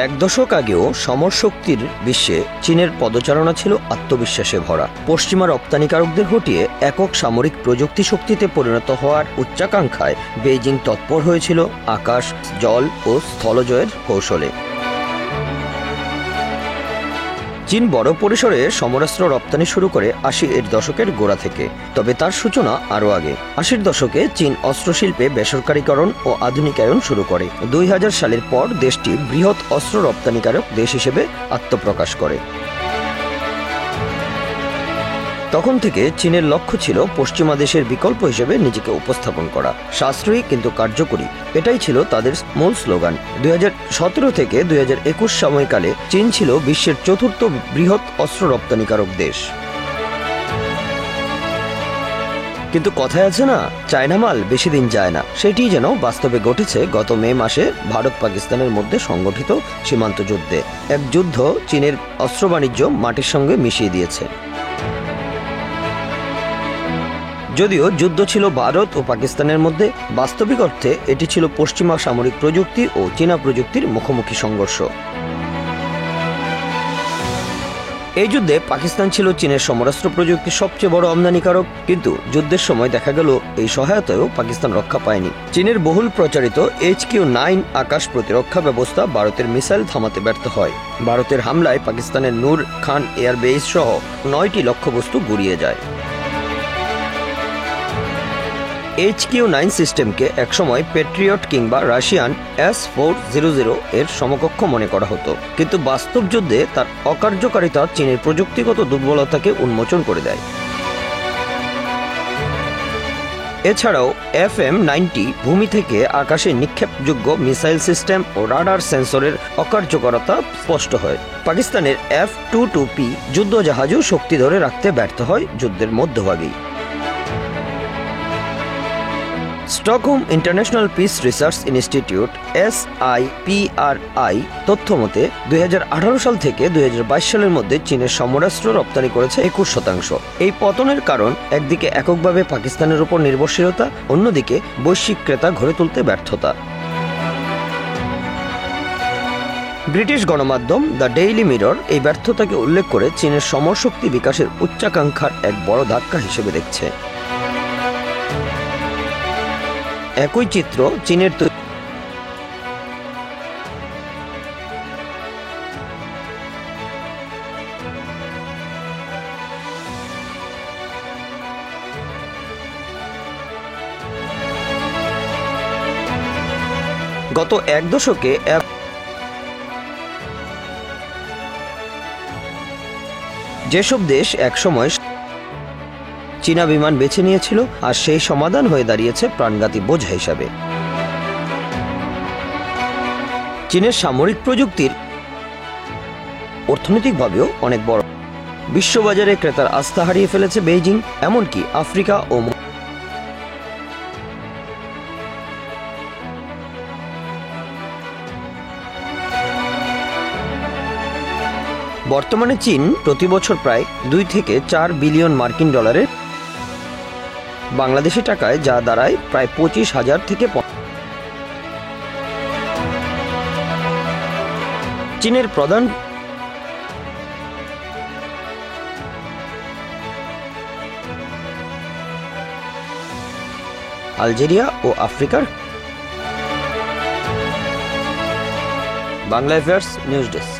এক দশক আগেও সমরশক্তির বিশ্বে চীনের পদচারণা ছিল আত্মবিশ্বাসে ভরা। পশ্চিমা রপ্তানিকারকদের হটিয়ে একক সামরিক প্রযুক্তি শক্তিতে পরিণত হওয়ার উচ্চাকাঙ্ক্ষায় বেইজিং তৎপর হয়েছিল আকাশ, জল ও স্থলজয়ের কৌশলে। চীন বড় পরিসরে সমরাস্ত্র রপ্তানি শুরু করে ৮০-এর দশকের গোড়া থেকে। তবে তার সূচনা আরও আগে। ৮০-এর দশকে চীন অস্ত্রশিল্পে বেসরকারীকরণ ও আধুনিকায়ন শুরু করে। ২০০০ সালের পর দেশটি বৃহৎ অস্ত্র রপ্তানিকারক দেশ হিসেবে আত্মপ্রকাশ করে। তখন থেকে চীনের লক্ষ্য ছিল পশ্চিমা দেশের বিকল্প হিসেবে নিজেকে উপস্থাপন করা, সাশ্রয়ী কিন্তু কার্যকরী। এটাই ছিল তাদের মূল স্লোগান। ২০১৭ থেকে ২০২১ সময়কালে চীন ছিল বিশ্বের চতুর্থ বৃহৎ অস্ত্র রপ্তানিকারক দেশ। কিন্তু কথায় আছে না, চায়না মাল বেশি দিন যায় না। সেটি যেন বাস্তবে ঘটেছে গত মে মাসে ভারত পাকিস্তানের মধ্যে সংগঠিত সীমান্ত যুদ্ধে। এক যুদ্ধ চীনের অস্ত্র বাণিজ্য মাটির সঙ্গে মিশিয়ে দিয়েছে। যদিও যুদ্ধ ছিল ভারত ও পাকিস্তানের মধ্যে, বাস্তবিক অর্থে এটি ছিল পশ্চিমা সামরিক প্রযুক্তি ও চীনা প্রযুক্তির মুখোমুখি সংঘর্ষ। এই যুদ্ধে পাকিস্তান ছিল চীনের সমরাস্ত্র প্রযুক্তির সবচেয়ে বড় আমদানিকারক, কিন্তু যুদ্ধের সময় দেখা গেল এই সহায়তায়ও পাকিস্তান রক্ষা পায়নি। চীনের বহুল প্রচারিত HQ-9 আকাশ প্রতিরক্ষা ব্যবস্থা ভারতের মিসাইল থামাতে ব্যর্থ হয়। ভারতের হামলায় পাকিস্তানের নূর খান এয়ারবেস সহ ৯টি লক্ষ্যবস্তু গুড়িয়ে যায়। HQ-9 সিস্টেমকে একসময় পেট্রিয়ট কিংবা রাশিয়ান S-400 এর সমকক্ষ মনে করা হতো, কিন্তু বাস্তব যুদ্ধে তার অকার্যকারিতা চীনের প্রযুক্তিগত দুর্বলতাকে উন্মোচন করে দেয়। এছাড়াও FM-90 ভূমি থেকে আকাশে নিক্ষেপযোগ্য মিসাইল সিস্টেম ও রাডার সেন্সরের অকার্যকরতা স্পষ্ট হয়। পাকিস্তানের F-22P যুদ্ধজাহাজও শক্তি ধরে রাখতে ব্যর্থ হয় যুদ্ধের মধ্যভাগেই। Stockholm International Peace Research Institute SIPRI তথ্যমতে ২০১৮ সাল থেকে ২০২২ সালের মধ্যে চীনের সমরাস্ত্র রপ্তানি করেছে ২১%। এই পতনের কারণ একদিকে এককভাবে পাকিস্তানের উপর নির্ভরশীলতা, অন্যদিকে বৈশ্বিক ক্রেতা গড়ে তুলতে ব্যর্থতা। ব্রিটিশ গণমাধ্যম দ্য ডেইলি মিরর এই ব্যর্থতাকে উল্লেখ করে চীনের সমরশক্তি বিকাশের উচ্চাকাঙ্ক্ষার এক বড় ধাক্কা হিসেবে দেখছে। একই চিত্র চীনের গত এক দশকে যেসব দেশ একসময় চীনা বিমান বেছে নিয়েছিল, আর সেই সমাধান হয়ে দাঁড়িয়েছে প্রাণঘাতী বোঝা হিসাবে। চীনের সামরিক প্রযুক্তির অর্থনৈতিকভাবেও অনেক বড়। বিশ্ববাজারে ক্রেতার আস্থা হারিয়ে ফেলেছে বেইজিং, এমনকি আফ্রিকা ও বর্তমানে চীন প্রতি বছর প্রায় ২ থেকে ৪ বিলিয়ন মার্কিন ডলারের, বাংলাদেশি টাকায় যা দাঁড়ায় প্রায় ২৫,০০০ থেকে চীনের প্রধান আলজেরিয়া ও আফ্রিকার। Bangla affairs news desk.